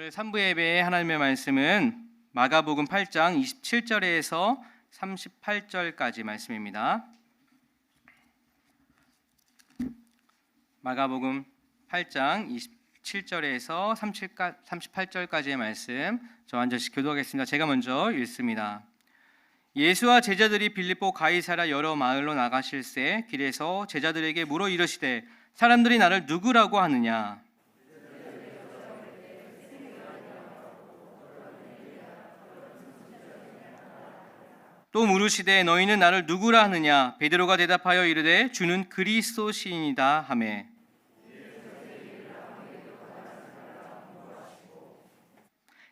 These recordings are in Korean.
오늘 3부 예배의 하나님의 말씀은 마가복음 8장 27절에서 38절까지 말씀입니다. 마가복음 8장 27절에서 38절까지의 말씀 저 한 절씩 교도하겠습니다. 제가 먼저 읽습니다. 예수와 제자들이 빌립보 가이사랴 여러 마을로 나가실새 길에서 제자들에게 물어 이르시되 사람들이 나를 누구라고 하느냐? 또 물으시되 너희는 나를 누구라 하느냐? 베드로가 대답하여 이르되 주는 그리스도시이니이다 하매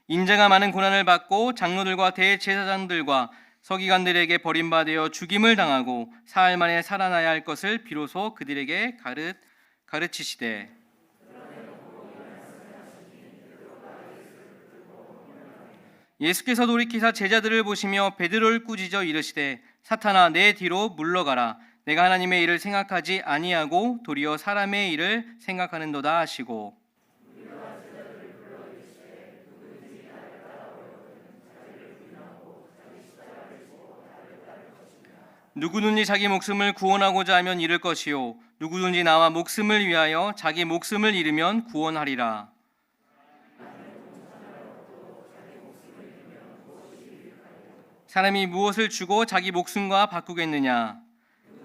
인자가 많은 고난을 받고 장로들과 대제사장들과 서기관들에게 버림받아 죽임을 당하고 사흘 만에 살아나야 할 것을 비로소 그들에게 가르치시되 예수께서 돌이키사 제자들을 보시며 베드로를 꾸짖어 이르시되 사탄아 내 뒤로 물러가라. 내가 하나님의 일을 생각하지 아니하고 도리어 사람의 일을 생각하는도다 하시고 누구든지 자기 목숨을 구원하고자 하면 잃을 것이요 누구든지 나와 목숨을 위하여 자기 목숨을 잃으면 구원하리라. 사람이 무엇을 주고 자기 목숨과 바꾸겠느냐?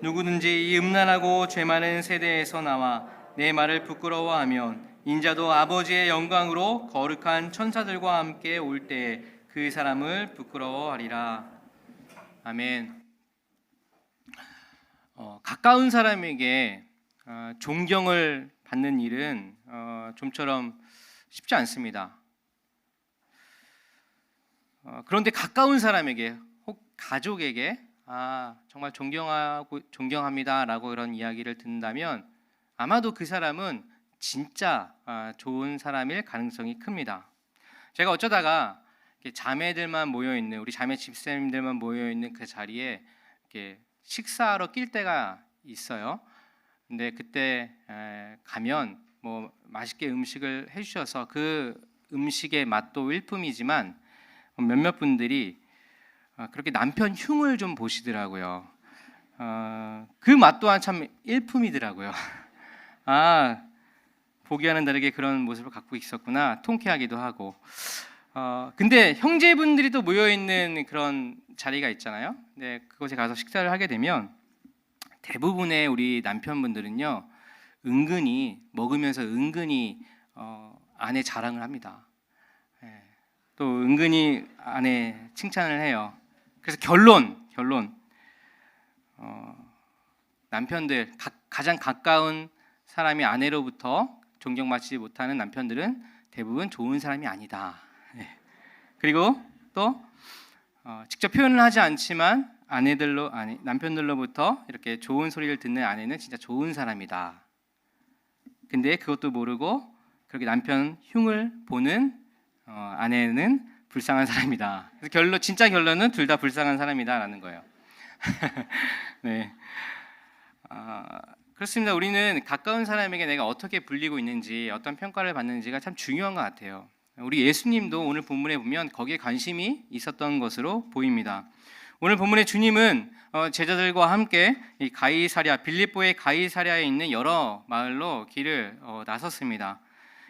누구든지 이 음란하고 죄 많은 세대에서 나와 내 말을 부끄러워하면 인자도 아버지의 영광으로 거룩한 천사들과 함께 올 때에 그 사람을 부끄러워하리라. 아멘. 가까운 사람에게 존경을 받는 일은 좀처럼 쉽지 않습니다. 그런데 가까운 사람에게 혹 가족에게 정말 존경합니다라고 그런 이야기를 듣는다면 아마도 그 사람은 진짜 좋은 사람일 가능성이 큽니다. 제가 어쩌다가 자매들만 모여 있는 우리 자매 집사님들만 모여 있는 그 자리에 이렇게 식사하러 낄 때가 있어요. 근데 그때 가면 뭐 맛있게 음식을 해주셔서 그 음식의 맛도 일품이지만 몇몇 분들이 그렇게 남편 흉을 좀 보시더라고요. 그 맛 또한 참 일품이더라고요. 보기와는 다르게 그런 모습을 갖고 있었구나 통쾌하기도 하고. 근데 형제분들이 또 모여 있는 그런 자리가 있잖아요. 근데 그곳에 가서 식사를 하게 되면 대부분의 우리 남편분들은요 은근히 먹으면서 아내 자랑을 합니다. 또 은근히 아내 칭찬을 해요. 그래서 결론 남편들 가장 가까운 사람이 아내로부터 존경받지 못하는 남편들은 대부분 좋은 사람이 아니다. 그리고 또 직접 표현을 하지 않지만 남편들로부터 이렇게 좋은 소리를 듣는 아내는 진짜 좋은 사람이다. 근데 그것도 모르고 그렇게 남편 흉을 보는 아내는 불쌍한 사람이다. 그래서 진짜 결론은 둘 다 불쌍한 사람이다라는 거예요. 네, 그렇습니다. 우리는 가까운 사람에게 내가 어떻게 불리고 있는지, 어떤 평가를 받는지가 참 중요한 것 같아요. 우리 예수님도 오늘 본문에 보면 거기에 관심이 있었던 것으로 보입니다. 오늘 본문의 주님은 제자들과 함께 이 빌립보의 가이사랴에 있는 여러 마을로 길을 나섰습니다.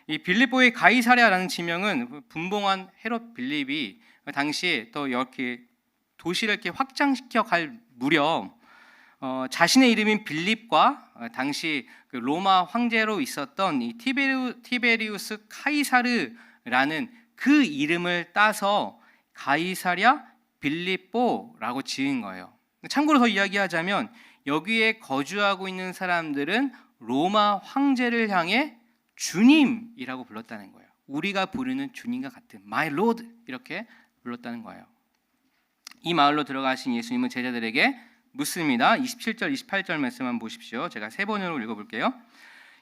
이 빌립보의 가이사랴라는 지명은 분봉한 헤롯 빌립이 당시 또 이렇게 도시를 이렇게 확장시켜 갈 무렵 자신의 이름인 빌립과 당시 그 로마 황제로 있었던 이 티베리우스 카이사르라는 그 이름을 따서 가이사랴 빌립보라고 지은 거예요. 참고로 더 이야기하자면 여기에 거주하고 있는 사람들은 로마 황제를 향해 주님이라고 불렀다는 거예요. 우리가 부르는 주님과 같은 My Lord 이렇게 불렀다는 거예요. 이 마을로 들어가신 예수님은 제자들에게 묻습니다. 27절, 28절 말씀만 보십시오. 제가 세 번으로 읽어볼게요.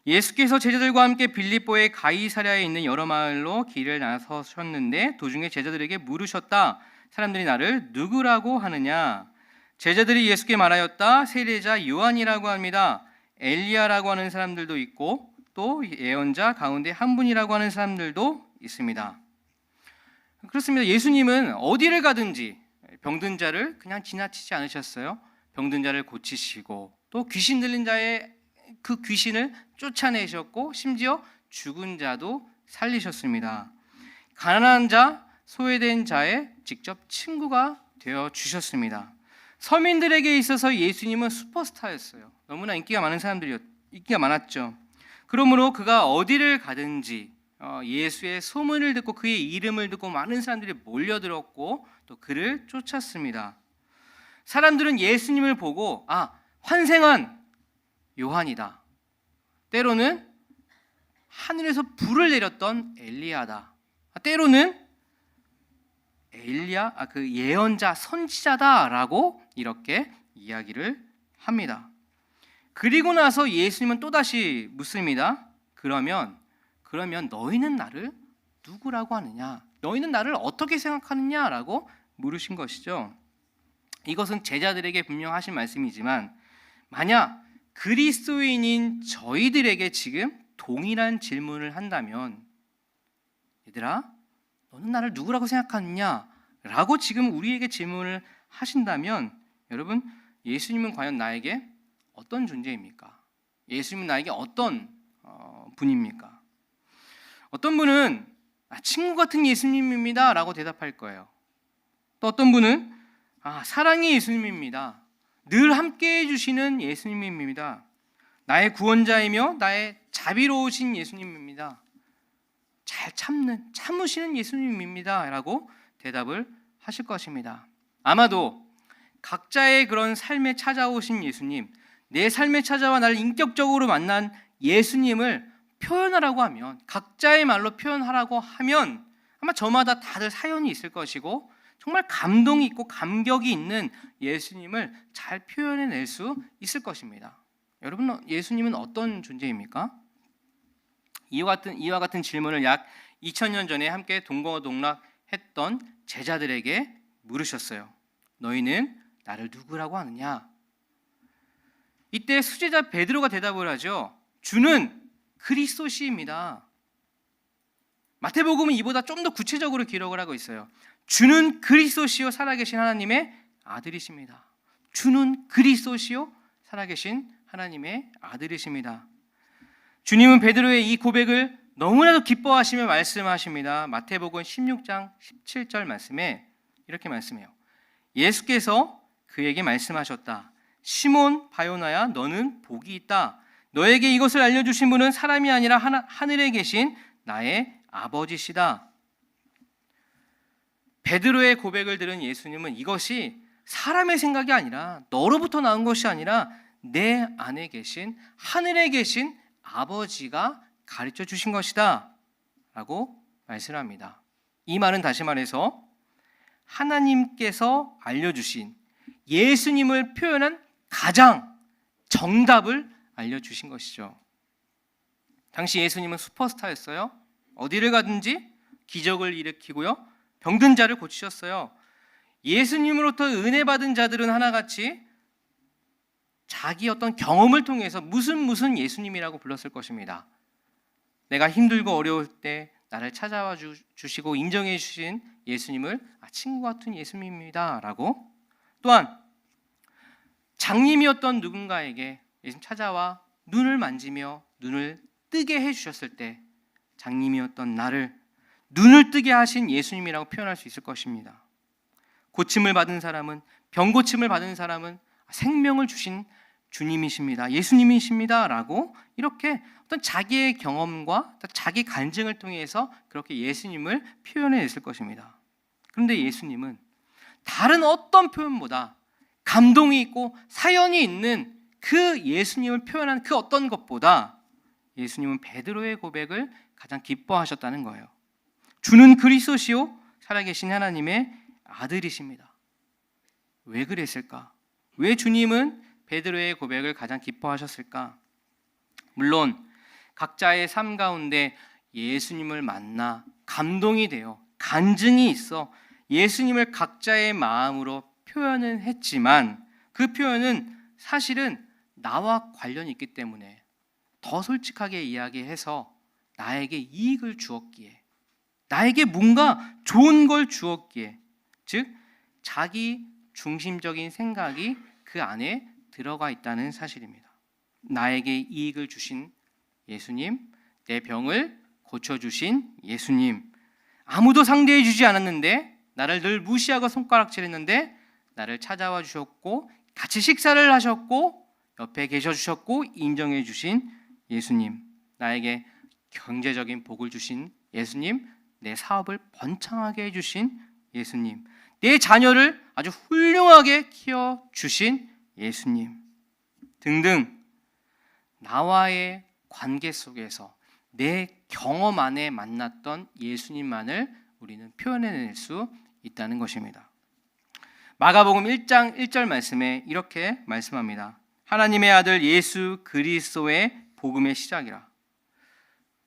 예수께서 제자들과 함께 빌립보의 가이사랴에 있는 여러 마을로 길을 나서셨는데 도중에 제자들에게 물으셨다. 사람들이 나를 누구라고 하느냐? 제자들이 예수께 말하였다. 세례자 요한이라고 합니다. 엘리야라고 하는 사람들도 있고 또 예언자 가운데 한 분이라고 하는 사람들도 있습니다. 그렇습니다. 예수님은 어디를 가든지 병든 자를 그냥 지나치지 않으셨어요. 병든 자를 고치시고 또 귀신 들린 자의 그 귀신을 쫓아내셨고 심지어 죽은 자도 살리셨습니다. 가난한 자, 소외된 자의 직접 친구가 되어 주셨습니다. 서민들에게 있어서 예수님은 슈퍼스타였어요. 너무나 인기가 많았죠. 그러므로 그가 어디를 가든지 예수의 소문을 듣고 그의 이름을 듣고 많은 사람들이 몰려들었고 또 그를 쫓았습니다. 사람들은 예수님을 보고 환생한 요한이다. 때로는 하늘에서 불을 내렸던 엘리야다. 때로는 엘리야 그 예언자 선지자다라고 이렇게 이야기를 합니다. 그리고 나서 예수님은 또다시 묻습니다. 그러면 너희는 나를 누구라고 하느냐? 너희는 나를 어떻게 생각하느냐라고 물으신 것이죠. 이것은 제자들에게 분명 하신 말씀이지만 만약 그리스도인인 저희들에게 지금 동일한 질문을 한다면 얘들아 너는 나를 누구라고 생각하느냐? 라고 지금 우리에게 질문을 하신다면 여러분 예수님은 과연 나에게 어떤 존재입니까? 예수님은 나에게 어떤 분입니까? 어떤 분은 친구 같은 예수님입니다 라고 대답할 거예요. 또 어떤 분은 사랑의 예수님입니다. 늘 함께해 주시는 예수님입니다. 나의 구원자이며 나의 자비로우신 예수님입니다. 잘 참으시는 예수님입니다 라고 대답을 하실 것입니다. 아마도 각자의 그런 삶에 찾아오신 예수님, 내 삶에 찾아와 나를 인격적으로 만난 예수님을 표현하라고 하면 각자의 말로 표현하라고 하면 아마 저마다 다들 사연이 있을 것이고 정말 감동이 있고 감격이 있는 예수님을 잘 표현해낼 수 있을 것입니다. 여러분 예수님은 어떤 존재입니까? 이와 같은 질문을 약 2000년 전에 함께 동거동락했던 제자들에게 물으셨어요. 너희는 나를 누구라고 하느냐? 이때 수제자 베드로가 대답을 하죠. 주는 그리스도시입니다. 마태복음은 이보다 좀 더 구체적으로 기록을 하고 있어요. 주는 그리스도시요 살아계신 하나님의 아들이십니다. 주는 그리스도시요 살아계신 하나님의 아들이십니다. 주님은 베드로의 이 고백을 너무나도 기뻐하시며 말씀하십니다. 마태복음 16장 17절 말씀에 이렇게 말씀해요. 예수께서 그에게 말씀하셨다. 시몬 바요나야 너는 복이 있다. 너에게 이것을 알려주신 분은 사람이 아니라 하늘에 계신 나의 아버지시다. 베드로의 고백을 들은 예수님은 이것이 사람의 생각이 아니라 너로부터 나온 것이 아니라 내 안에 계신 하늘에 계신 아버지가 가르쳐 주신 것이다 라고 말씀합니다. 이 말은 다시 말해서 하나님께서 알려주신 예수님을 표현한 가장 정답을 알려주신 것이죠. 당시 예수님은 슈퍼스타였어요. 어디를 가든지 기적을 일으키고요. 병든 자를 고치셨어요. 예수님으로부터 은혜 받은 자들은 하나같이 자기 어떤 경험을 통해서 무슨 예수님이라고 불렀을 것입니다. 내가 힘들고 어려울 때 나를 찾아와 주시고 인정해 주신 예수님을 친구 같은 예수님입니다 라고, 또한 장님이었던 누군가에게 예수님 찾아와 눈을 만지며 눈을 뜨게 해주셨을 때 장님이었던 나를 눈을 뜨게 하신 예수님이라고 표현할 수 있을 것입니다. 고침을 받은 사람은, 병 고침을 받은 사람은 생명을 주신 주님이십니다. 예수님이십니다 라고 이렇게 어떤 자기의 경험과 자기 간증을 통해서 그렇게 예수님을 표현해냈을 것입니다. 그런데 예수님은 다른 어떤 표현보다 감동이 있고 사연이 있는 그 예수님을 표현한 그 어떤 것보다 예수님은 베드로의 고백을 가장 기뻐하셨다는 거예요. 주는 그리스도시요 살아계신 하나님의 아들이십니다. 왜 그랬을까? 왜 주님은 베드로의 고백을 가장 기뻐하셨을까? 물론 각자의 삶 가운데 예수님을 만나 감동이 되어 간증이 있어 예수님을 각자의 마음으로 표현은 했지만 그 표현은 사실은 나와 관련이 있기 때문에 더 솔직하게 이야기해서 나에게 이익을 주었기에 나에게 뭔가 좋은 걸 주었기에, 즉 자기 중심적인 생각이 그 안에 들어가 있다는 사실입니다. 나에게 이익을 주신 예수님, 내 병을 고쳐주신 예수님, 아무도 상대해 주지 않았는데 나를 늘 무시하고 손가락질했는데 나를 찾아와 주셨고 같이 식사를 하셨고 옆에 계셔 주셨고 인정해 주신 예수님, 나에게 경제적인 복을 주신 예수님, 내 사업을 번창하게 해주신 예수님, 내 자녀를 아주 훌륭하게 키워주신 예수님 등등, 나와의 관계 속에서 내 경험 안에 만났던 예수님만을 우리는 표현해낼 수 있다는 것입니다. 마가복음 1장 1절 말씀에 이렇게 말씀합니다. 하나님의 아들 예수 그리스도의 복음의 시작이라.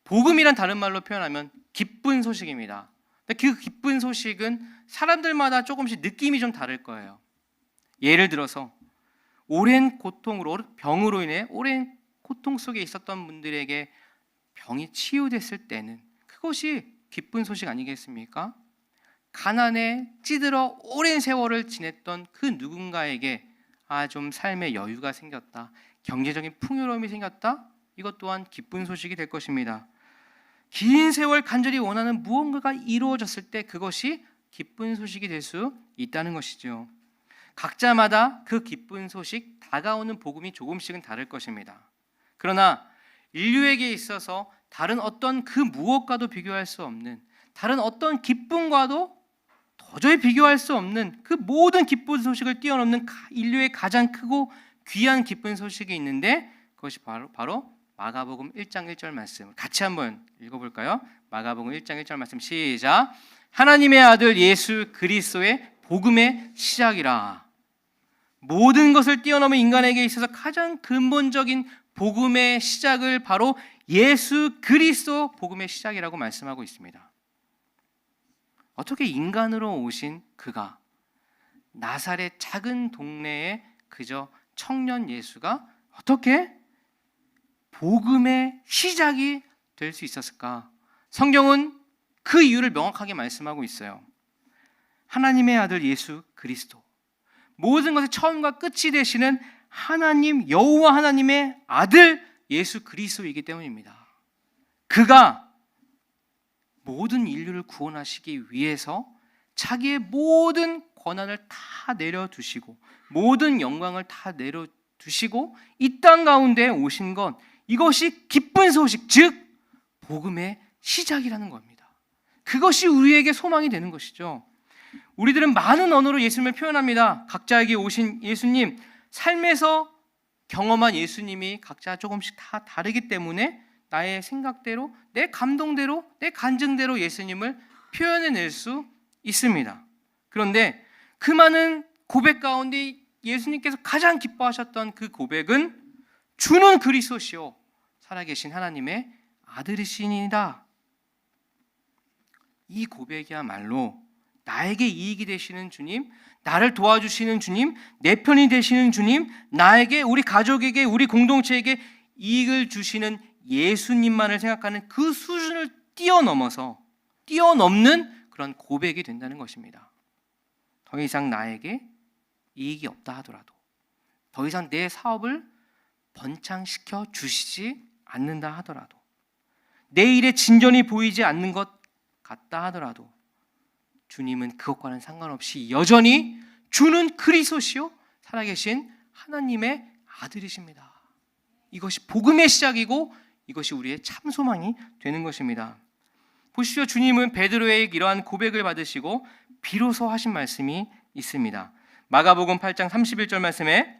복음이란 다른 말로 표현하면 기쁜 소식입니다. 근데 그 기쁜 소식은 사람들마다 조금씩 느낌이 좀 다를 거예요. 예를 들어서 오랜 고통으로, 병으로 인해 오랜 고통 속에 있었던 분들에게 병이 치유됐을 때는 그것이 기쁜 소식 아니겠습니까? 가난에 찌들어 오랜 세월을 지냈던 그 누군가에게 좀 삶의 여유가 생겼다, 경제적인 풍요로움이 생겼다, 이것 또한 기쁜 소식이 될 것입니다. 긴 세월 간절히 원하는 무언가가 이루어졌을 때 그것이 기쁜 소식이 될 수 있다는 것이죠. 각자마다 그 기쁜 소식, 다가오는 복음이 조금씩은 다를 것입니다. 그러나 인류에게 있어서 다른 어떤 그 무엇과도 비교할 수 없는, 다른 어떤 기쁨과도 도저히 비교할 수 없는 그 모든 기쁜 소식을 뛰어넘는 인류의 가장 크고 귀한 기쁜 소식이 있는데, 그것이 바로 마가복음 1장 1절 말씀 같이 한번 읽어볼까요? 마가복음 1장 1절 말씀 시작. 하나님의 아들 예수 그리스도의 복음의 시작이라. 모든 것을 뛰어넘은 인간에게 있어서 가장 근본적인 복음의 시작을 바로 예수 그리스도 복음의 시작이라고 말씀하고 있습니다. 어떻게 인간으로 오신 그가 나사렛 작은 동네에 그저 청년 예수가 어떻게 복음의 시작이 될 수 있었을까? 성경은 그 이유를 명확하게 말씀하고 있어요. 하나님의 아들 예수 그리스도, 모든 것의 처음과 끝이 되시는 하나님 여호와 하나님의 아들 예수 그리스도이기 때문입니다. 그가 모든 인류를 구원하시기 위해서 자기의 모든 권한을 다 내려두시고 모든 영광을 다 내려두시고 이 땅 가운데 오신 것, 이것이 기쁜 소식, 즉 복음의 시작이라는 겁니다. 그것이 우리에게 소망이 되는 것이죠. 우리들은 많은 언어로 예수님을 표현합니다. 각자에게 오신 예수님, 삶에서 경험한 예수님이 각자 조금씩 다 다르기 때문에 나의 생각대로, 내 감동대로, 내 간증대로 예수님을 표현해낼 수 있습니다. 그런데 그 많은 고백 가운데 예수님께서 가장 기뻐하셨던 그 고백은 주는 그리스도시요 살아계신 하나님의 아들이시니이다. 이 고백이야말로 나에게 이익이 되시는 주님, 나를 도와주시는 주님, 내 편이 되시는 주님, 나에게, 우리 가족에게, 우리 공동체에게 이익을 주시는 예수님만을 생각하는 그 수준을 뛰어넘는 그런 고백이 된다는 것입니다. 더 이상 나에게 이익이 없다 하더라도, 더 이상 내 사업을 번창시켜 주시지 않는다 하더라도, 내 일에 진전이 보이지 않는 것 같다 하더라도 주님은 그것과는 상관없이 여전히 주는 그리스도시요 살아계신 하나님의 아들이십니다. 이것이 복음의 시작이고 이것이 우리의 참 소망이 되는 것입니다. 보시죠. 주님은 베드로의 이러한 고백을 받으시고 비로소 하신 말씀이 있습니다. 마가복음 8장 31절 말씀에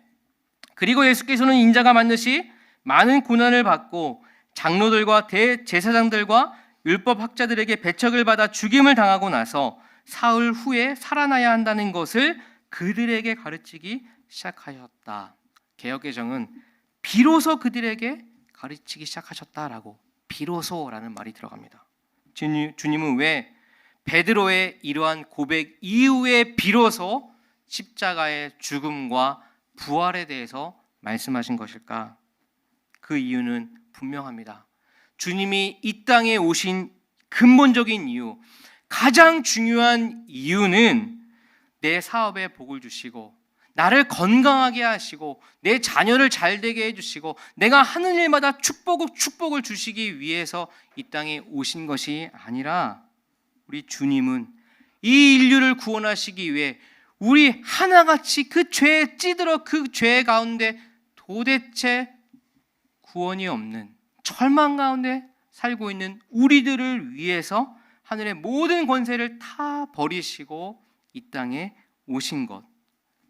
그리고 예수께서는 인자가 반드시 많은 고난을 받고 장로들과 대제사장들과 율법학자들에게 배척을 받아 죽임을 당하고 나서 사흘 후에 살아나야 한다는 것을 그들에게 가르치기 시작하셨다. 개역개정은 비로소 그들에게 가르치기 시작하셨다라고, 비로소라는 말이 들어갑니다. 주님은 왜 베드로의 이러한 고백 이후에 비로소 십자가의 죽음과 부활에 대해서 말씀하신 것일까? 그 이유는 분명합니다. 주님이 이 땅에 오신 근본적인 이유, 가장 중요한 이유는 내 사업에 복을 주시고 나를 건강하게 하시고 내 자녀를 잘 되게 해주시고 내가 하는 일마다 축복을 주시기 위해서 이 땅에 오신 것이 아니라, 우리 주님은 이 인류를 구원하시기 위해 우리 하나같이 그 죄에 찌들어 그 죄 가운데 도대체 구원이 없는 절망 가운데 살고 있는 우리들을 위해서 하늘의 모든 권세를 다 버리시고 이 땅에 오신 것,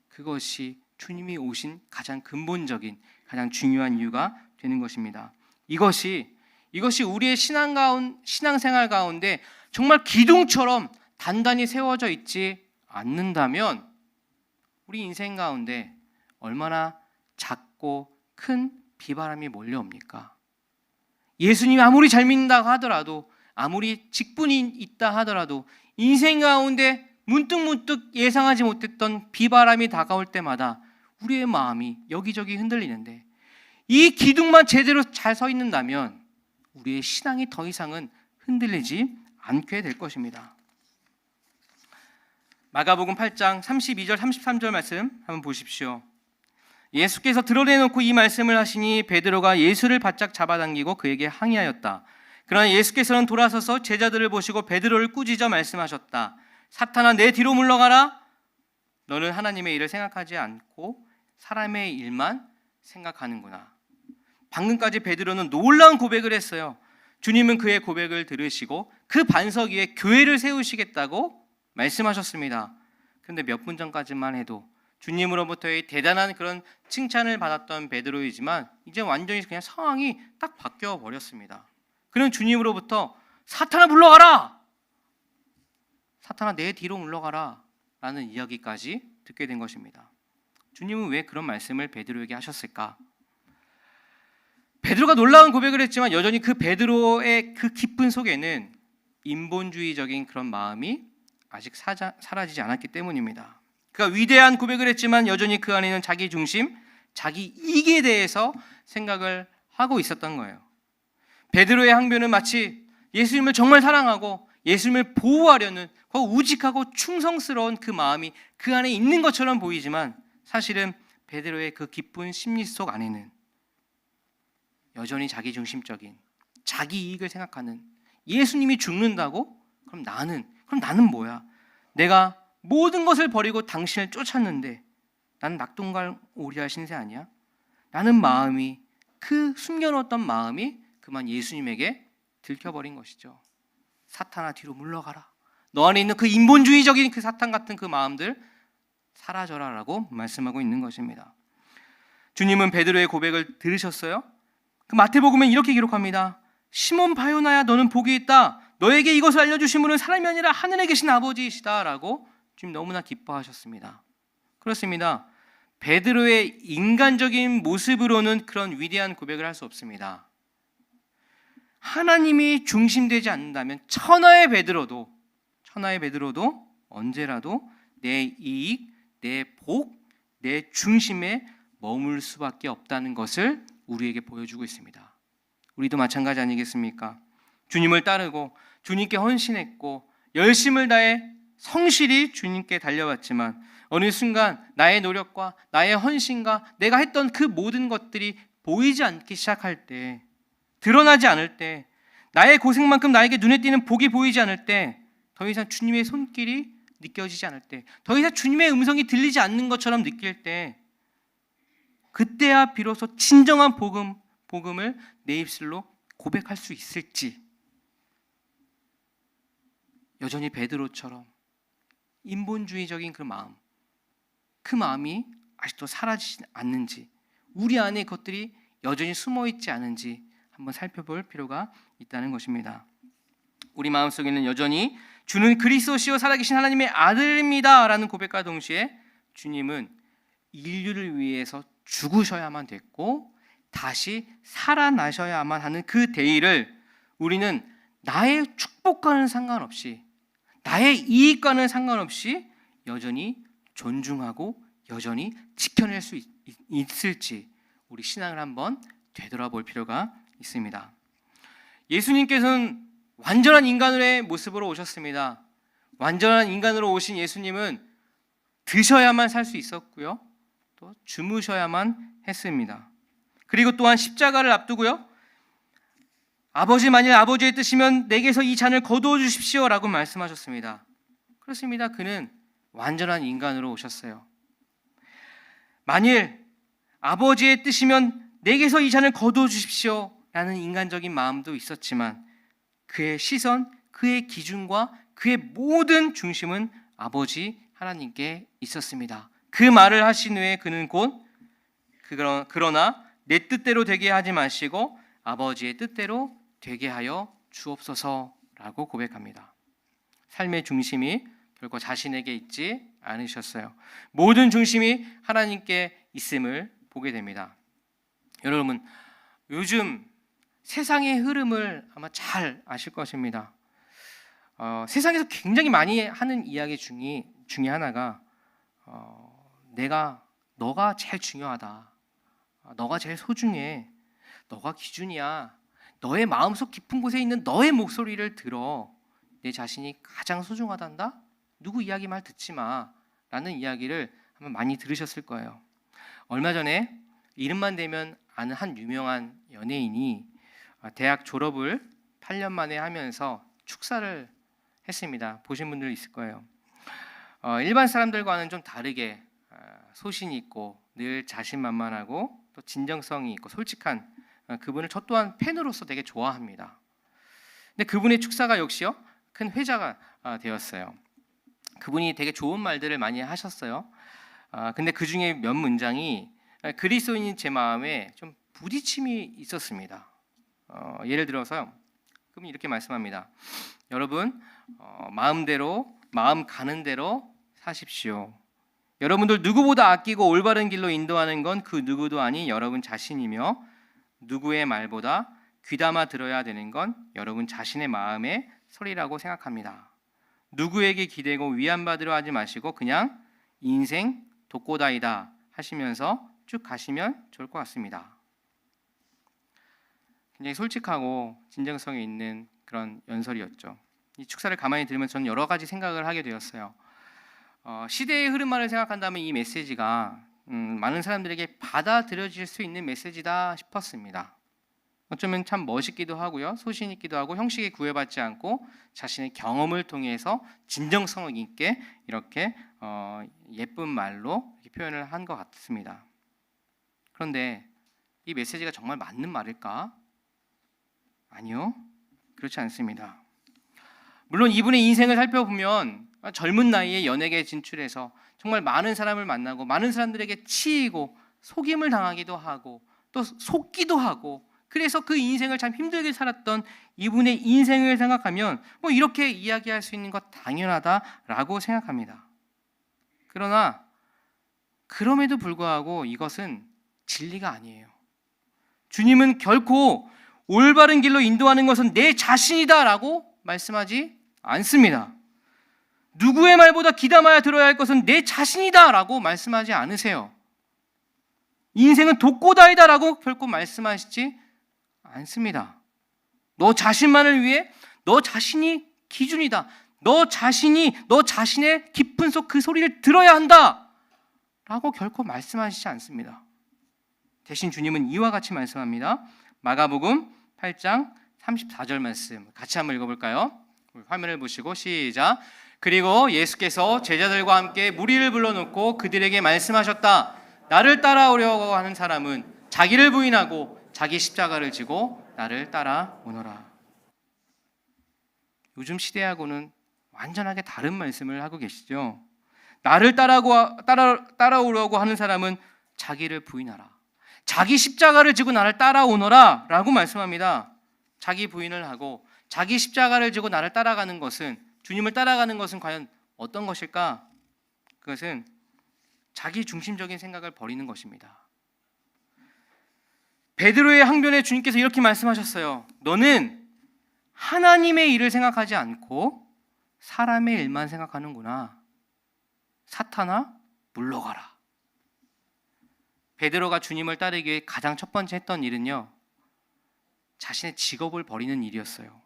그것이 주님이 오신 가장 근본적인, 가장 중요한 이유가 되는 것입니다. 이것이 우리의 신앙생활 가운데 정말 기둥처럼 단단히 세워져 있지 않는다면 우리 인생 가운데 얼마나 작고 큰 비바람이 몰려옵니까? 예수님이 아무리 잘 믿는다고 하더라도, 아무리 직분이 있다 하더라도 인생 가운데 문득문득 예상하지 못했던 비바람이 다가올 때마다 우리의 마음이 여기저기 흔들리는데, 이 기둥만 제대로 잘 서 있는다면 우리의 신앙이 더 이상은 흔들리지 않게 될 것입니다. 마가복음 8장 32절 33절 말씀 한번 보십시오. 예수께서 드러내놓고 이 말씀을 하시니 베드로가 예수를 바짝 잡아당기고 그에게 항의하였다. 그러나 예수께서는 돌아서서 제자들을 보시고 베드로를 꾸짖어 말씀하셨다. 사탄아, 내 뒤로 물러가라. 너는 하나님의 일을 생각하지 않고 사람의 일만 생각하는구나. 방금까지 베드로는 놀라운 고백을 했어요. 주님은 그의 고백을 들으시고 그 반석 위에 교회를 세우시겠다고 말씀하셨습니다. 그런데 몇 분 전까지만 해도 주님으로부터의 대단한 그런 칭찬을 받았던 베드로이지만 이제 완전히 그냥 상황이 딱 바뀌어 버렸습니다. 그는 주님으로부터 사탄아 물러가라, 사탄아 내 뒤로 물러가라 라는 이야기까지 듣게 된 것입니다. 주님은 왜 그런 말씀을 베드로에게 하셨을까? 베드로가 놀라운 고백을 했지만 여전히 그 베드로의 그 기쁨 속에는 인본주의적인 그런 마음이 아직 사라지지 않았기 때문입니다. 그가 위대한 고백을 했지만 여전히 그 안에는 자기 중심, 자기 이익에 대해서 생각을 하고 있었던 거예요. 베드로의 항변은 마치 예수님을 정말 사랑하고 예수님을 보호하려는 우직하고 충성스러운 그 마음이 그 안에 있는 것처럼 보이지만, 사실은 베드로의 그 기쁜 심리 속 안에는 여전히 자기 중심적인, 자기 이익을 생각하는, 예수님이 죽는다고? 그럼 나는 뭐야? 내가 모든 것을 버리고 당신을 쫓았는데 나는 낙동강 오리알 신세 아니야? 라는 마음이, 그 숨겨놓았던 마음이 그만 예수님에게 들켜버린 것이죠. 사탄아 뒤로 물러가라. 너 안에 있는 그 인본주의적인 그 사탄 같은 그 마음들 사라져라 라고 말씀하고 있는 것입니다. 주님은 베드로의 고백을 들으셨어요? 그 마태복음엔 이렇게 기록합니다. 시몬 바요나야, 너는 복이 있다. 너에게 이것을 알려주신 분은 사람이 아니라 하늘에 계신 아버지이시다 라고 주님 너무나 기뻐하셨습니다. 그렇습니다. 베드로의 인간적인 모습으로는 그런 위대한 고백을 할 수 없습니다. 하나님이 중심되지 않는다면 천하의 베드로도 언제라도 내 이익, 내 복, 내 중심에 머물 수밖에 없다는 것을 우리에게 보여주고 있습니다. 우리도 마찬가지 아니겠습니까? 주님을 따르고 주님께 헌신했고 열심을 다해 성실히 주님께 달려왔지만 어느 순간 나의 노력과 나의 헌신과 내가 했던 그 모든 것들이 보이지 않기 시작할 때, 드러나지 않을 때, 나의 고생만큼 나에게 눈에 띄는 복이 보이지 않을 때, 더 이상 주님의 손길이 느껴지지 않을 때, 더 이상 주님의 음성이 들리지 않는 것처럼 느낄 때, 그때야 비로소 진정한 복음을 내 입술로 고백할 수 있을지, 여전히 베드로처럼 인본주의적인 그 마음이 아직도 사라지지 않는지, 우리 안에 그것들이 여전히 숨어있지 않은지 한번 살펴볼 필요가 있다는 것입니다. 우리 마음속에는 여전히 주는 그리스도시요 살아계신 하나님의 아들입니다 라는 고백과 동시에 주님은 인류를 위해서 죽으셔야만 됐고 다시 살아나셔야만 하는 그 대의를 우리는 나의 축복과는 상관없이, 나의 이익과는 상관없이 여전히 존중하고 여전히 지켜낼 수 있을지 우리 신앙을 한번 되돌아볼 필요가 있습니다. 예수님께서는 완전한 인간의 모습으로 오셨습니다. 완전한 인간으로 오신 예수님은 드셔야만 살 수 있었고요, 또 주무셔야만 했습니다. 그리고 또한 십자가를 앞두고요, 아버지, 만일 아버지의 뜻이면 내게서 이 잔을 거두어 주십시오 라고 말씀하셨습니다. 그렇습니다. 그는 완전한 인간으로 오셨어요. 만일 아버지의 뜻이면 내게서 이 잔을 거두어 주십시오 라는 인간적인 마음도 있었지만 그의 시선, 그의 기준과 그의 모든 중심은 아버지 하나님께 있었습니다. 그 말을 하신 후에 그는 곧 그러나 내 뜻대로 되게 하지 마시고 아버지의 뜻대로 되게 하여 주옵소서라고 고백합니다. 삶의 중심이 결코 자신에게 있지 않으셨어요. 모든 중심이 하나님께 있음을 보게 됩니다. 여러분, 요즘 세상의 흐름을 아마 잘 아실 것입니다. 세상에서 굉장히 많이 하는 이야기 중에 하나가 너가 제일 중요하다, 너가 제일 소중해, 너가 기준이야, 너의 마음속 깊은 곳에 있는 너의 목소리를 들어, 내 자신이 가장 소중하단다, 누구 이야기 말 듣지 마 라는 이야기를 아마 많이 들으셨을 거예요. 얼마 전에 이름만 대면 아는 한 유명한 연예인이 대학 졸업을 8년 만에 하면서 축사를 했습니다. 보신 분들 있을 거예요. 일반 사람들과는 좀 다르게 소신이 있고 늘 자신만만하고 또 진정성이 있고 솔직한 그분을 저 또한 팬으로서 되게 좋아합니다. 근데 그분의 축사가 역시요, 큰 회자가 되었어요. 그분이 되게 좋은 말들을 많이 하셨어요. 근데 그 중에 몇 문장이 그리스도인인 제 마음에 좀 부딪힘이 있었습니다. 예를 들어서요, 그분이 이렇게 말씀합니다. 여러분, 마음대로, 마음 가는 대로 사십시오. 여러분들 누구보다 아끼고 올바른 길로 인도하는 건 그 누구도 아닌 여러분 자신이며, 누구의 말보다 귀담아 들어야 되는 건 여러분 자신의 마음의 소리라고 생각합니다. 누구에게 기대고 위안받으려 하지 마시고 그냥 인생 독고다이다 하시면서 쭉 가시면 좋을 것 같습니다. 굉장히 솔직하고 진정성이 있는 그런 연설이었죠. 이 축사를 가만히 들으면서 저는 여러 가지 생각을 하게 되었어요. 시대의 흐름만을 생각한다면 이 메시지가 많은 사람들에게 받아들여질 수 있는 메시지다 싶었습니다. 어쩌면 참 멋있기도 하고요, 소신 있기도 하고, 형식에 구애받지 않고 자신의 경험을 통해서 진정성 있게 이렇게 예쁜 말로 이렇게 표현을 한 것 같습니다. 그런데 이 메시지가 정말 맞는 말일까? 아니요, 그렇지 않습니다. 물론 이분의 인생을 살펴보면 젊은 나이에 연예계에 진출해서 정말 많은 사람을 만나고 많은 사람들에게 치이고 속임을 당하기도 하고 또 속기도 하고, 그래서 그 인생을 참 힘들게 살았던 이분의 인생을 생각하면 이렇게 이야기할 수 있는 것 당연하다라고 생각합니다. 그러나 그럼에도 불구하고 이것은 진리가 아니에요. 주님은 결코 올바른 길로 인도하는 것은 내 자신이다라고 말씀하지 않습니다. 누구의 말보다 귀담아야 들어야 할 것은 내 자신이다라고 말씀하지 않으세요. 인생은 독고다이다라고 결코 말씀하시지 않습니다. 너 자신만을 위해 너 자신이 기준이다, 너 자신의 깊은 속 그 소리를 들어야 한다 라고 결코 말씀하시지 않습니다. 대신 주님은 이와 같이 말씀합니다. 마가복음 8장 34절 말씀 같이 한번 읽어볼까요? 화면을 보시고 시작. 그리고 예수께서 제자들과 함께 무리를 불러놓고 그들에게 말씀하셨다. 나를 따라오려고 하는 사람은 자기를 부인하고 자기 십자가를 지고 나를 따라오너라. 요즘 시대하고는 완전하게 다른 말씀을 하고 계시죠. 나를 따라오려고 하는 사람은 자기를 부인하라, 자기 십자가를 지고 나를 따라오너라 라고 말씀합니다. 자기 부인을 하고 자기 십자가를 지고 나를 따라가는 것은, 주님을 따라가는 것은 과연 어떤 것일까? 그것은 자기 중심적인 생각을 버리는 것입니다. 베드로의 항변에 주님께서 이렇게 말씀하셨어요. 너는 하나님의 일을 생각하지 않고 사람의 일만 생각하는구나. 사탄아, 물러가라. 베드로가 주님을 따르기 위해 가장 첫 번째 했던 일은요, 자신의 직업을 버리는 일이었어요.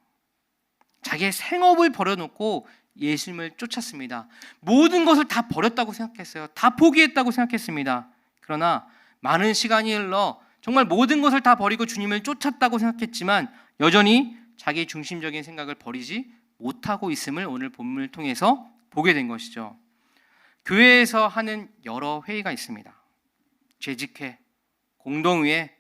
자기의 생업을 버려놓고 예수님을 쫓았습니다. 모든 것을 다 버렸다고 생각했어요. 다 포기했다고 생각했습니다. 그러나 많은 시간이 흘러 정말 모든 것을 다 버리고 주님을 쫓았다고 생각했지만 여전히 자기 중심적인 생각을 버리지 못하고 있음을 오늘 본문을 통해서 보게 된 것이죠. 교회에서 하는 여러 회의가 있습니다. 재직회, 공동회,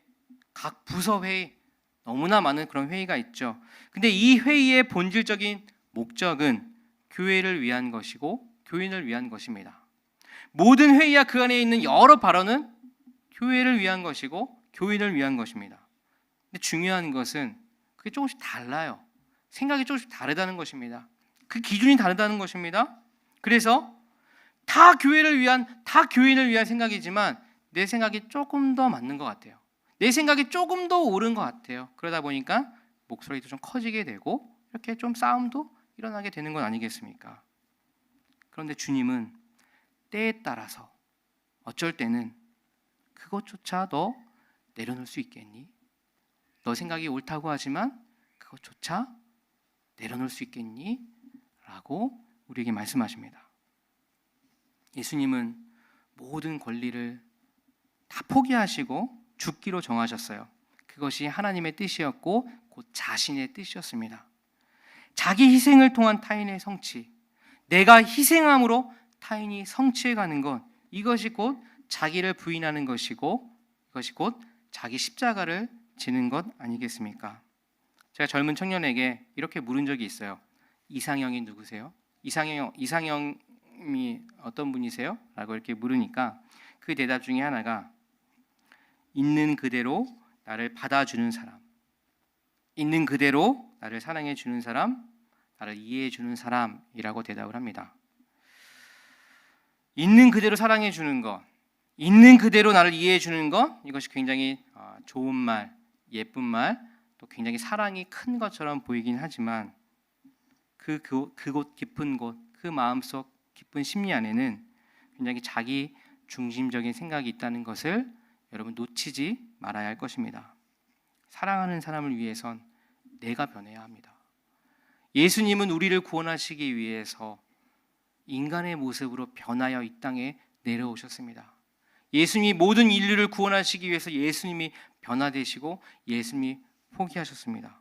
각 부서 회의, 너무나 많은 그런 회의가 있죠. 근데 이 회의의 본질적인 목적은 교회를 위한 것이고 교인을 위한 것입니다. 모든 회의와 그 안에 있는 여러 발언은 교회를 위한 것이고 교인을 위한 것입니다. 근데 중요한 것은 그게 조금씩 달라요. 생각이 조금씩 다르다는 것입니다. 그 기준이 다르다는 것입니다. 그래서 다 교회를 위한, 다 교인을 위한 생각이지만 내 생각이 조금 더 맞는 것 같아요. 내 생각이 조금 더 옳은 것 같아요. 그러다 보니까 목소리도 좀 커지게 되고 이렇게 좀 싸움도 일어나게 되는 건 아니겠습니까? 그런데 주님은 때에 따라서 어쩔 때는 그것조차 너 내려놓을 수 있겠니? 너 생각이 옳다고 하지만 그것조차 내려놓을 수 있겠니? 라고 우리에게 말씀하십니다. 예수님은 모든 권리를 다 포기하시고 죽기로 정하셨어요. 그것이 하나님의 뜻이었고 곧 자신의 뜻이었습니다. 자기 희생을 통한 타인의 성취, 내가 희생함으로 타인이 성취해가는 것, 이것이 곧 자기를 부인하는 것이고 이것이 곧 자기 십자가를 지는 것 아니겠습니까? 제가 젊은 청년에게 이렇게 물은 적이 있어요. 이상형이 누구세요? 이상형이 어떤 분이세요? 라고 이렇게 물으니까 그 대답 중에 하나가 있는 그대로 나를 받아주는 사람, 있는 그대로 나를 사랑해 주는 사람, 나를 이해해 주는 사람이라고 대답을 합니다. 있는 그대로 사랑해 주는 것, 있는 그대로 나를 이해해 주는 것, 이것이 굉장히 좋은 말, 예쁜 말, 또 굉장히 사랑이 큰 것처럼 보이긴 하지만 그곳 깊은 곳, 그 마음속 깊은 심리 안에는 굉장히 자기 중심적인 생각이 있다는 것을 여러분 놓치지 말아야 할 것입니다. 사랑하는 사람을 위해선 내가 변해야 합니다. 예수님은 우리를 구원하시기 위해서 인간의 모습으로 변하여 이 땅에 내려오셨습니다. 예수님이 모든 인류를 구원하시기 위해서 예수님이 변화되시고 예수님이 포기하셨습니다.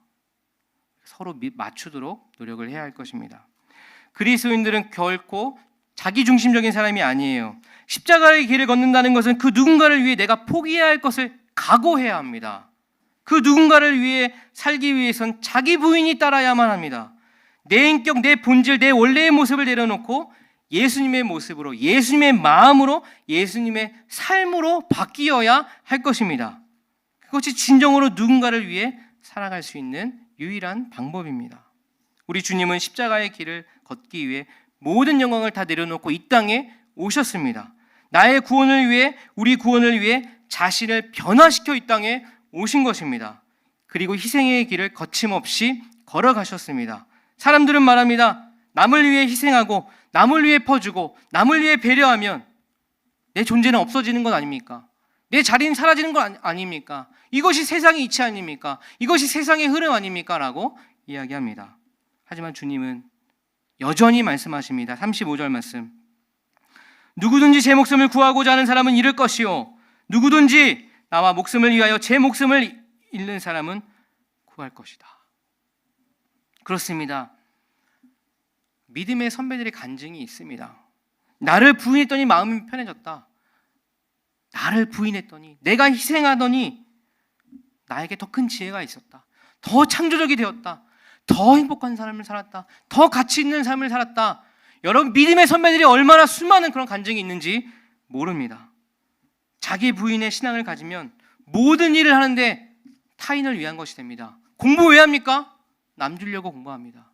서로 맞추도록 노력을 해야 할 것입니다. 그리스도인들은 결코 자기중심적인 사람이 아니에요. 십자가의 길을 걷는다는 것은 그 누군가를 위해 내가 포기해야 할 것을 각오해야 합니다. 그 누군가를 위해 살기 위해선 자기 부인이 따라야만 합니다. 내 인격, 내 본질, 내 원래의 모습을 내려놓고 예수님의 모습으로, 예수님의 마음으로, 예수님의 삶으로 바뀌어야 할 것입니다. 그것이 진정으로 누군가를 위해 살아갈 수 있는 유일한 방법입니다. 우리 주님은 십자가의 길을 걷기 위해 모든 영광을 다 내려놓고 이 땅에 오셨습니다. 나의 구원을 위해, 우리 구원을 위해 자신을 변화시켜 이 땅에 오신 것입니다. 그리고 희생의 길을 거침없이 걸어가셨습니다. 사람들은 말합니다. 남을 위해 희생하고 남을 위해 퍼주고 남을 위해 배려하면 내 존재는 없어지는 것 아닙니까? 내 자리는 사라지는 것 아닙니까? 이것이 세상의 이치 아닙니까? 이것이 세상의 흐름 아닙니까? 라고 이야기합니다. 하지만 주님은 여전히 말씀하십니다. 35절 말씀. 누구든지 제 목숨을 구하고자 하는 사람은 잃을 것이요 누구든지 나와 목숨을 위하여 제 목숨을 잃는 사람은 구할 것이다. 그렇습니다. 믿음의 선배들의 간증이 있습니다. 나를 부인했더니 마음이 편해졌다. 나를 부인했더니, 내가 희생하더니 나에게 더 큰 지혜가 있었다. 더 창조적이 되었다. 더 행복한 삶을 살았다. 더 가치 있는 삶을 살았다. 여러분, 믿음의 선배들이 얼마나 수많은 그런 간증이 있는지 모릅니다. 자기 부인의 신앙을 가지면 모든 일을 하는데 타인을 위한 것이 됩니다. 공부 왜 합니까? 남 주려고 공부합니다.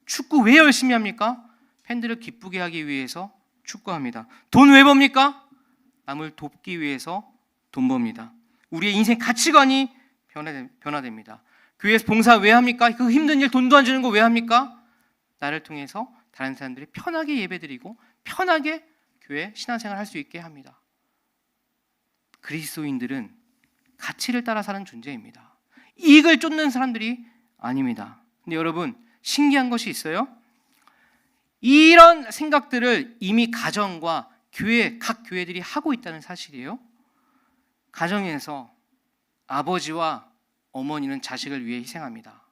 축구 왜 열심히 합니까? 팬들을 기쁘게 하기 위해서 축구합니다. 돈 왜 법니까? 남을 돕기 위해서 돈 법니다. 우리의 인생 가치관이 변화됩니다. 교회에서 봉사 왜 합니까? 그 힘든 일 돈도 안 주는 거 왜 합니까? 나를 통해서 다른 사람들이 편하게 예배드리고 편하게 교회 신앙생활 할 수 있게 합니다. 그리스도인들은 가치를 따라 사는 존재입니다. 이익을 쫓는 사람들이 아닙니다. 근데 여러분, 신기한 것이 있어요. 이런 생각들을 이미 가정과 교회, 각 교회들이 하고 있다는 사실이에요. 가정에서 아버지와 어머니는 자식을 위해 희생합니다.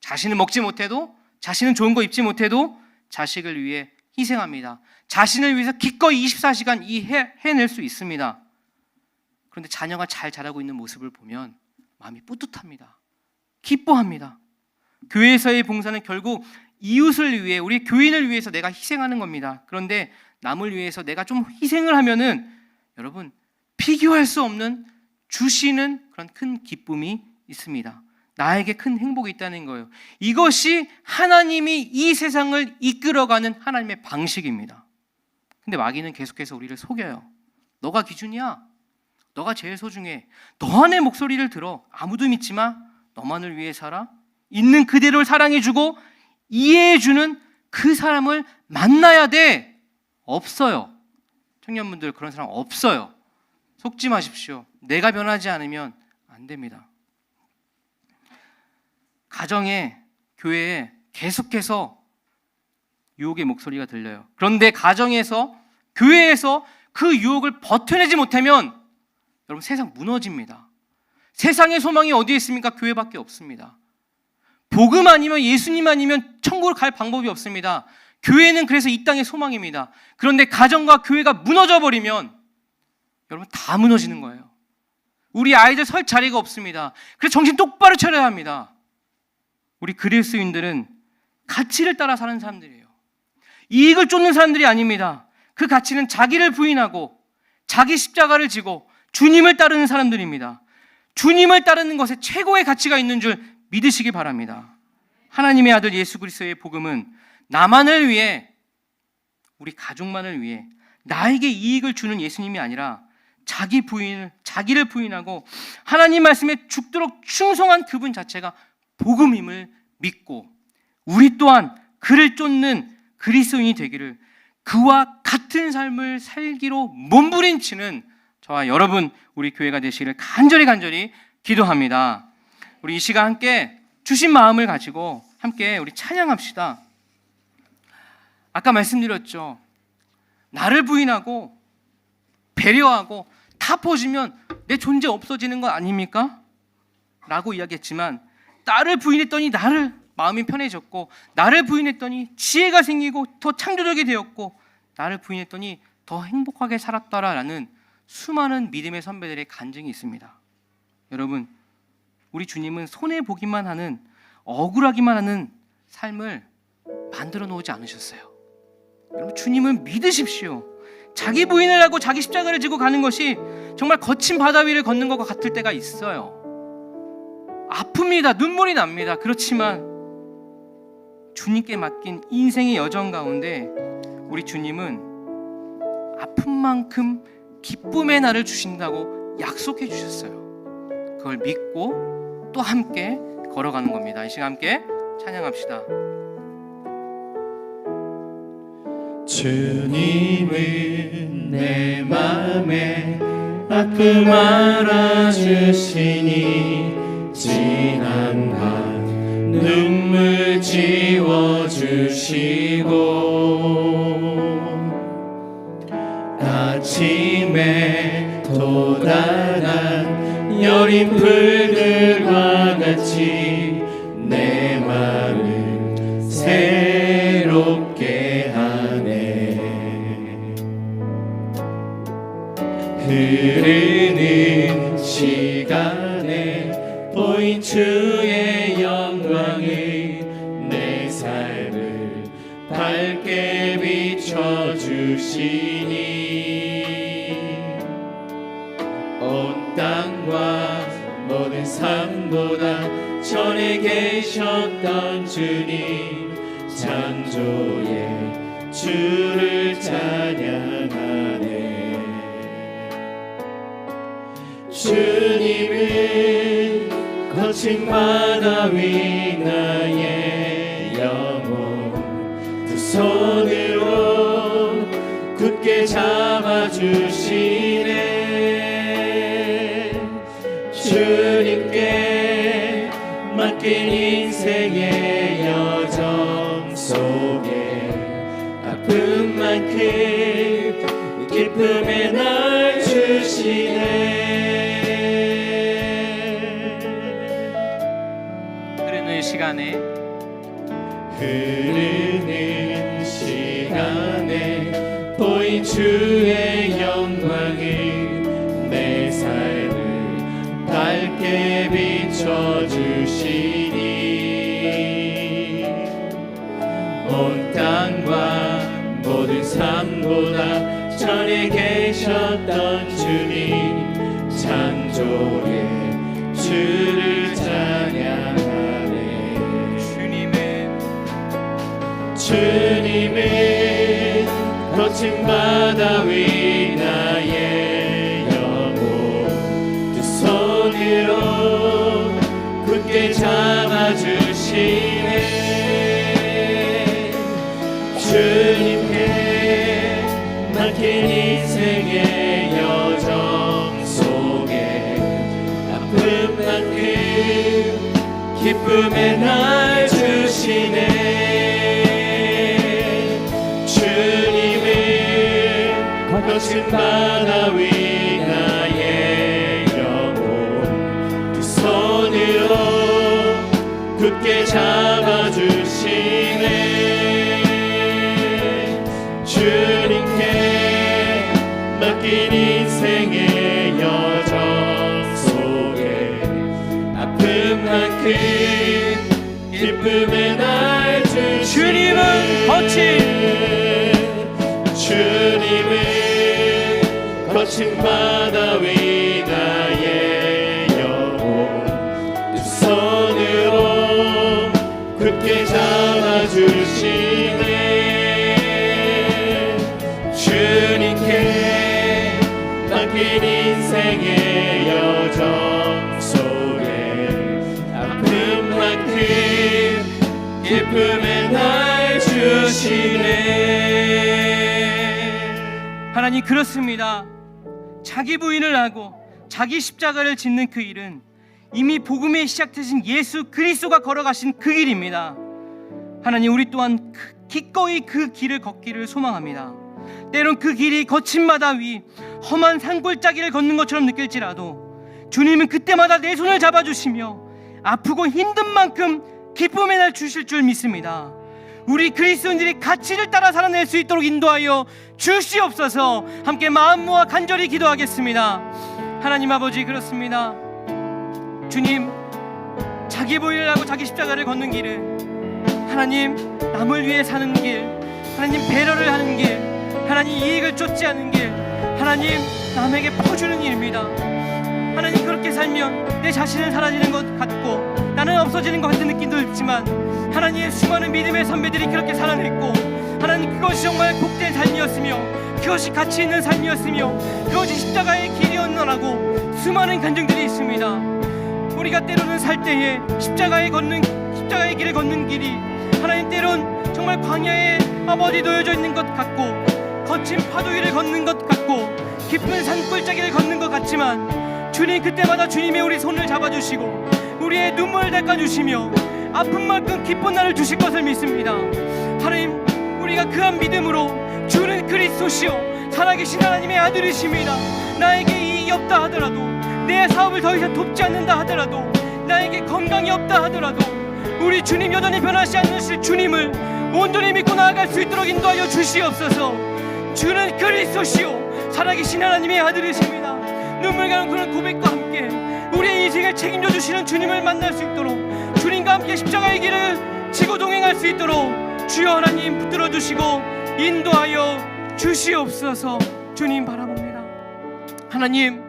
자신은 먹지 못해도, 자신은 좋은 거 입지 못해도 자식을 위해 희생합니다. 자신을 위해서 기꺼이 24시간 해낼 수 있습니다. 그런데 자녀가 잘 자라고 있는 모습을 보면 마음이 뿌듯합니다. 기뻐합니다. 교회에서의 봉사는 결국 이웃을 위해, 우리 교인을 위해서 내가 희생하는 겁니다. 그런데 남을 위해서 내가 좀 희생을 하면은 여러분 비교할 수 없는 주시는 그런 큰 기쁨이 있습니다. 나에게 큰 행복이 있다는 거예요. 이것이 하나님이 이 세상을 이끌어가는 하나님의 방식입니다. 근데 마귀는 계속해서 우리를 속여요. 너가 기준이야. 너가 제일 소중해. 너 안의 목소리를 들어. 아무도 믿지 마. 너만을 위해 살아. 있는 그대로를 사랑해주고 이해해주는 그 사람을 만나야 돼. 없어요. 청년분들, 그런 사람 없어요. 속지 마십시오. 내가 변하지 않으면 안 됩니다. 가정에, 교회에 계속해서 유혹의 목소리가 들려요. 그런데 가정에서, 교회에서 그 유혹을 버텨내지 못하면 여러분 세상 무너집니다. 세상의 소망이 어디에 있습니까? 교회밖에 없습니다. 복음 아니면, 예수님 아니면 천국을 갈 방법이 없습니다. 교회는 그래서 이 땅의 소망입니다. 그런데 가정과 교회가 무너져 버리면 여러분 다 무너지는 거예요. 우리 아이들 설 자리가 없습니다. 그래서 정신 똑바로 차려야 합니다. 우리 그리스도인들은 가치를 따라 사는 사람들이에요. 이익을 쫓는 사람들이 아닙니다. 그 가치는 자기를 부인하고 자기 십자가를 지고 주님을 따르는 사람들입니다. 주님을 따르는 것에 최고의 가치가 있는 줄 믿으시기 바랍니다. 하나님의 아들 예수 그리스도의 복음은 나만을 위해, 우리 가족만을 위해 나에게 이익을 주는 예수님이 아니라 자기를 부인하고 하나님 말씀에 죽도록 충성한 그분 자체가 복음임을 믿고 우리 또한 그를 쫓는 그리스도인이 되기를, 그와 같은 삶을 살기로 몸부림치는 저와 여러분, 우리 교회가 되시기를 간절히 기도합니다. 우리 이 시간 함께 주신 마음을 가지고 함께 우리 찬양합시다. 아까 말씀드렸죠. 나를 부인하고 배려하고 다 퍼지면 내 존재 없어지는 거 아닙니까? 라고 이야기했지만, 나를 부인했더니 나를 마음이 편해졌고, 나를 부인했더니 지혜가 생기고 더 창조적이 되었고, 나를 부인했더니 더 행복하게 살았다라는 수많은 믿음의 선배들의 간증이 있습니다. 여러분, 우리 주님은 손해보기만 하는, 억울하기만 하는 삶을 만들어 놓지 않으셨어요. 여러분, 주님은 믿으십시오. 자기 부인을 하고 자기 십자가를 지고 가는 것이 정말 거친 바다 위를 걷는 것과 같을 때가 있어요. 아픕니다. 눈물이 납니다. 그렇지만 주님께 맡긴 인생의 여정 가운데 우리 주님은 아픈 만큼 기쁨의 날을 주신다고 약속해 주셨어요. 그걸 믿고 또 함께 걸어가는 겁니다. 이 시간 함께 찬양합시다. 주님은 내 맘에 아픔 알아주시니 지난 밤 눈물 지워주시고 아침에 돋아난 여린 풀들과 같이 내 마음을 새롭게 하네. 흐르는 시간에 보인 주의 영광을 내 삶을 밝게 비춰주시니 온 땅과 모든 삶보다 전에 계셨던 주님 창조의 주를 찬양하네. 주님은 거친 바다 위 나의 영혼 두 손으로 굳게 잡아주시네. 주님께 맡긴 인생의 여정 아픈 만큼 기쁨의 날 주시네. 흐르는 시간에 보인 주의 영광을 내 삶을 밝게 비춰주시니 온 땅과 모든 삶보다 전에 계셨던 주님 창조의 주를 찬양하네. 주님은 거친 바다 위 나의 영혼 두 손으로 굳게 잡아주시네. 주님께 맡긴 인생의 여정 속에 아픈 만큼 기쁨의 날 주시네. 거친 바다 위 나의 영혼 두 손으로 굳게 잡아주시네. 주님께 맡긴 인생의 여정 속에 아픈 만큼 기쁨의 날 주시네. 주님은 거친 바다 위 나의 영혼 두 손으로 굳게 잡아주시네. 주님께 맡긴 인생의 여정 속에 아픈 만큼 기쁨의 날 주시네. 하나님, 그렇습니다. 자기 부인을 하고 자기 십자가를 짓는 그 일은 이미 복음에 시작되신 예수 그리스도가 걸어가신 그 길입니다. 하나님, 우리 또한 기꺼이 그 길을 걷기를 소망합니다. 때론 그 길이 거친 바다 위 험한 산골짜기를 걷는 것처럼 느낄지라도 주님은 그때마다 내 손을 잡아주시며 아프고 힘든 만큼 기쁨의 날 주실 줄 믿습니다. 우리 그리스도인들이 가치를 따라 살아낼 수 있도록 인도하여 주시옵소서. 함께 마음 모아 간절히 기도하겠습니다. 하나님 아버지, 그렇습니다. 주님, 자기 부인을 하고 자기 십자가를 걷는 길은 하나님 남을 위해 사는 길, 하나님 배려를 하는 길, 하나님 이익을 쫓지 않는 길, 하나님 남에게 퍼주는 일입니다. 하나님, 그렇게 살면 내 자신은 사라지는 것 같고 나는 없어지는 것 같은 느낌도 있지만 하나님의 수많은 믿음의 선배들이 그렇게 살아냈고 하나님, 그것이 정말 복된 삶이었으며 그것이 가치 있는 삶이었으며 그것이 십자가의 길이었노라고 수많은 간증들이 있습니다. 우리가 때로는 살 때에 십자가의 길을 걷는 길이 하나님 때론 정말 광야에 아버지 놓여져 있는 것 같고 거친 파도 위를 걷는 것 같고 깊은 산골짜기를 걷는 것 같지만 주님, 그때마다 주님의 우리 손을 잡아주시고 우리의 눈물을 닦아주시며 아픈 만큼 기쁜 날을 주실 것을 믿습니다. 하나님, 우리가 그한 믿음으로 주는 그리스도시요 살아계신 하나님의 아들이십니다. 나에게 이익이 없다 하더라도, 내 사업을 더 이상 돕지 않는다 하더라도, 나에게 건강이 없다 하더라도 우리 주님 여전히 변하지 않으실 주님을 온전히 믿고 나아갈 수 있도록 인도하여 주시옵소서. 주는 그리스도시요 살아계신 하나님의 아들이십니다. 눈물 가는 그런 고백과 함께 우리의 인생을 책임져 주시는 주님을 만날 수 있도록, 주님과 함께 십자가의 길을 지고 동행할 수 있도록 주여 하나님 붙들어 주시고 인도하여 주시옵소서. 주님 바라봅니다. 하나님,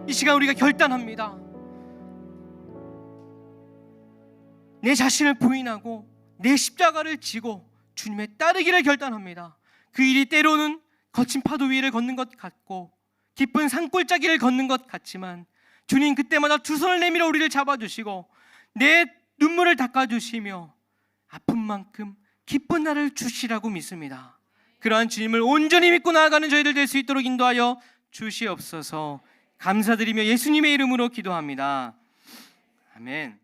이 시간 우리가 결단합니다. 내 자신을 부인하고 내 십자가를 지고 주님의 따르기를 결단합니다. 그 일이 때로는 거친 파도 위를 걷는 것 같고 깊은 산골짜기를 걷는 것 같지만 주님, 그때마다 두 손을 내밀어 우리를 잡아주시고 내 눈물을 닦아주시며 아픈 만큼 기쁜 날을 주시라고 믿습니다. 그러한 주님을 온전히 믿고 나아가는 저희들 될 수 있도록 인도하여 주시옵소서. 감사드리며 예수님의 이름으로 기도합니다. 아멘.